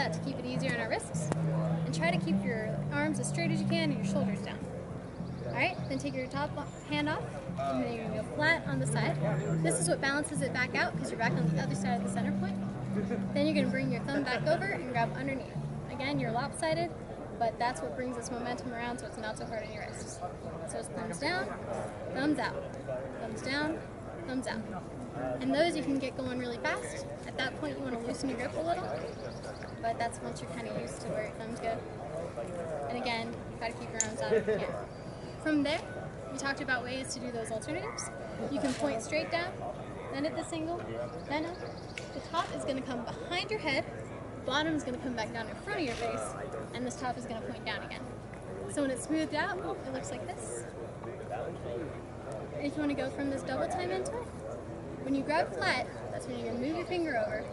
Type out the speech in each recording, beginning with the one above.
that to keep it easier on our wrists. And try to keep your arms as straight as you can and your shoulders down. Alright, then take your top hand off, and then you're going to go flat on the side. This is what balances it back out because you're back on the other side of the center point. Then you're going to bring your thumb back over and grab underneath. Again, you're lopsided, but that's what brings this momentum around so it's not so hard on your wrists. So it's thumbs down, thumbs out, thumbs down, thumbs out. And those you can get going really fast. At that point you want to loosen your grip a little, but that's once you're kind of used to where your thumbs go. And again, try to keep your arms out if you can. From there, we talked about ways to do those alternatives. You can point straight down, then at this angle, then up. The top is going to come behind your head, bottom is going to come back down in front of your face, and this top is going to point down again. So when it's smoothed out, it looks like this. And if you want to go from this double time into it, when you grab flat, that's when you're going to move your finger over,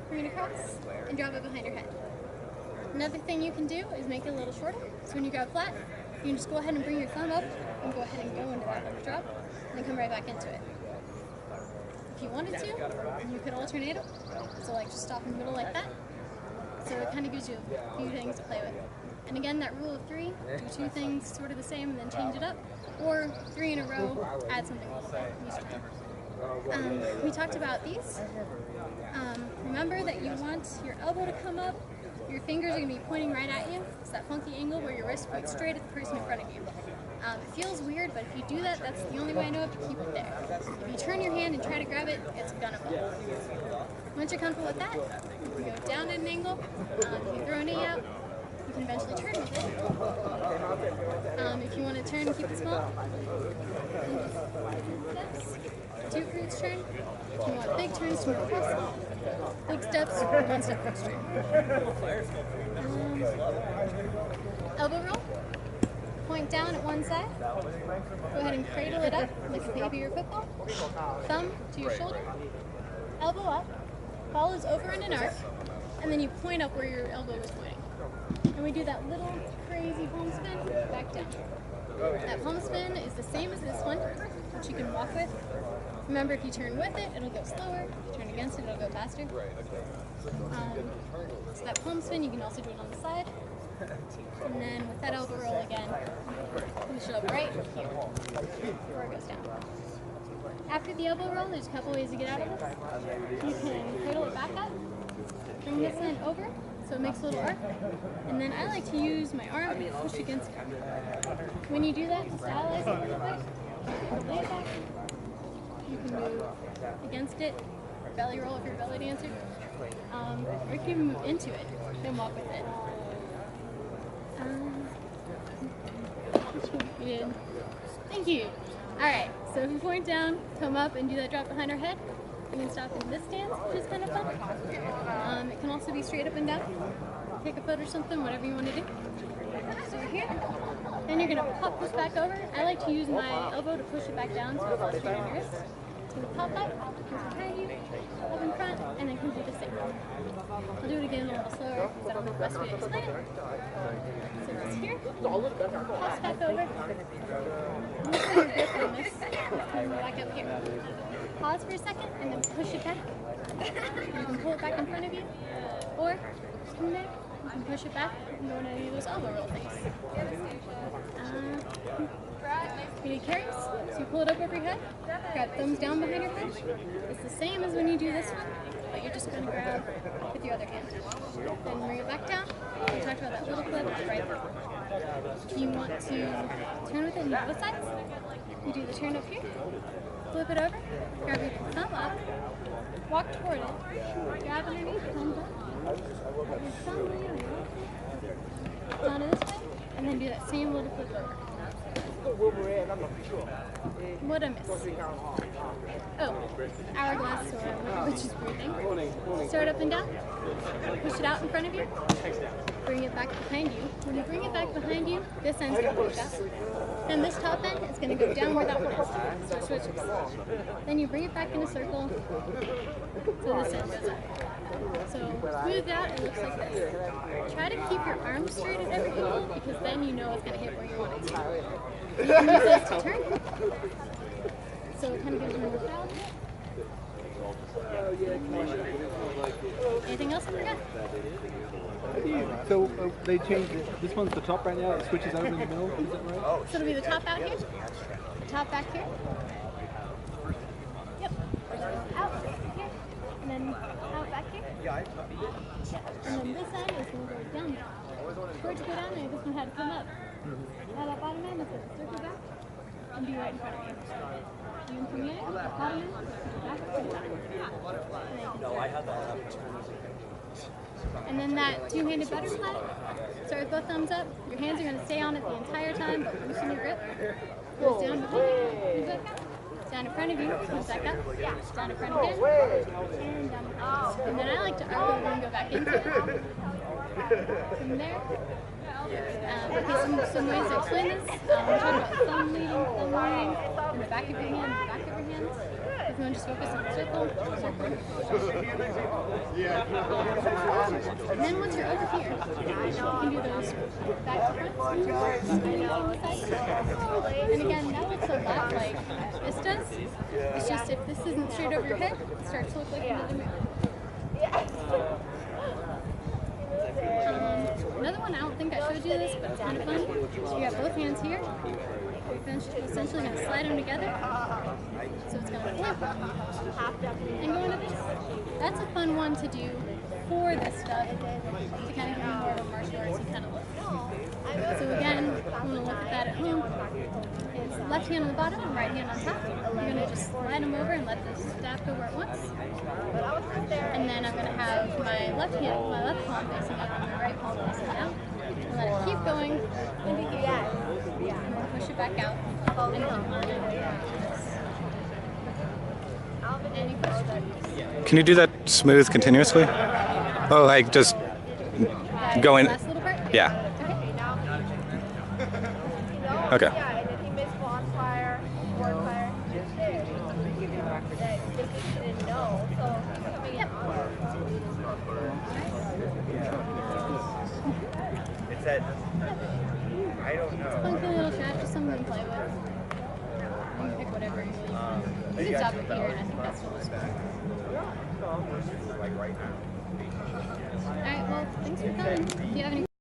bring it across, and drop it behind your head. Another thing you can do is make it a little shorter. So when you grab flat, you can just go ahead and bring your thumb up and go ahead and go into that little drop, and then come right back into it. If you wanted to, you could alternate them. So like just stop in the middle like that. So it kind of gives you a few things to play with. And again, that rule of 3, do 2 things sort of the same and then change it up. Or 3 in a row, add something each time. We talked about these. Remember that you want your elbow to come up, your fingers are going to be pointing right at you. It's that funky angle where your wrist points straight at the person in front of you. It feels weird, but if you do that, that's the only way I know of to keep it there. If you turn your hand and try to grab it, it's gonna fall. Once you're comfortable with that, you can go down at an angle. If you throw a knee out, you can eventually turn with it. If you want to turn and keep it small, steps, 2 for each turn. If you want big turns to move across, big steps, 1 step for each turn. Elbow roll. Point down at one side. Go ahead and cradle it up like a baby or football. Thumb to your shoulder. Elbow up. Follows over in an arc. And then you point up where your elbow is pointing. And we do that little crazy palm spin back down. That palm spin is the same as this one, which you can walk with. Remember, if you turn with it, it'll go slower. If you turn against it, it'll go faster. So that palm spin, you can also do it on the side. And then with that elbow roll again, push it up right here, before it goes down. After the elbow roll, there's a couple ways to get out of this. You can cradle it back up, bring this in over, so it makes a little arc. And then I like to use my arm and push against it. When you do that, to stylize it a little bit, lay it back. You can move against it, or belly roll if you're a belly dancer. Or you can even move into it and walk with it. Thank you. Alright, so if we point down, come up and do that drop behind our head, we can stop in this stance, which is kind of fun. It can also be straight up and down. Take a foot or something, whatever you want to do. So we're here. Then you're going to pop this back over. I like to use my elbow to push it back down so it falls straight on your wrist. So we pop up, comes behind you, up in front, and then come do the same. I'll do it again a little slower because I don't know the best way to explain it. So it's here, pass back over. Look at your grip on this. Come back up here. Pause for a second and then push it back. You can pull it back in front of you, or from there, you can push it back and go into any of those elbow roll things. You need carries, so you pull it up over your head, grab thumbs down behind your head. It's the same as when you do this one, but you're just going to grab with your other hand. Then bring it back down. We talked about that little clip right there. If you want to turn with it on both sides, you do the turn up here, flip it over, grab your thumb up, walk toward it, grab underneath, thumbs up, put your thumb down this way, and then do that same little flip over. What I miss? Oh, hourglass or which is breathing. Start up and down, push it out in front of you, bring it back behind you. When you bring it back behind you, this end's going to push up. And this top end is going to go down where that one is. So it switches. Then you bring it back in a circle, so this end goes up. So smooth out, it looks like this. Try to keep your arms straight at every angle, because then you know it's going to hit where you want it to. You can use this to turn. So it kind of gives you more power. Anything else I forgot? So they changed it. This one's the top right now. It switches over in the middle. Is that right? So it'll be the top out here, the top back here. Yep. Out here, and then out back here. Yeah. And then this end is going to go down. For it to go down there, this one had to come up. Now that bottom end is going to circle back and be right in front of you. You can come in, the bottom end, circle back, circle back. No, I had that. And then that two-handed butterfly, start with both thumbs up. Your hands are going to stay on it the entire time, but loosen your grip. Goes down behind you, moves back up. Down in front of you, moves back up. Down in front again, and down in front. And then I like to arc over and go back into it. From there. Okay, some ways to explain this. We're talking about thumb leading, thumb leading, in the back of your hand, the back of your hands. If you want to just focus on the circle, circle. And then once you're over here, you can do those back to front, and again, that looks a lot like this does. It's just if this isn't straight over your head, it starts to look like another move. Another one, I don't think I showed you this, but it's kind of fun. So you have both hands here. You're essentially going to slide them together. So it's going to flip and go into this. That's a fun one to do for this stuff to kind of give you more of a martial arts kind of look. So again, you want to look at that at home. Is left hand on the bottom and right hand on top. You're going to just slide them over and let the staff go where it wants. And then I'm going to have my left palm facing up and my right palm facing out. And let it keep going. And then push it back out. And any questions? Can you do that smooth continuously? Oh, like just going. Last little part? Yeah. Okay. Yeah, and if you miss bonfire, bonfire, that they didn't know. So coming in It's that I don't know. Fun little trap, just something to play with. You can pick whatever you really want. You can stop it here, and I think that's what it's Like right now. Alright, well, thanks for coming. Do you have any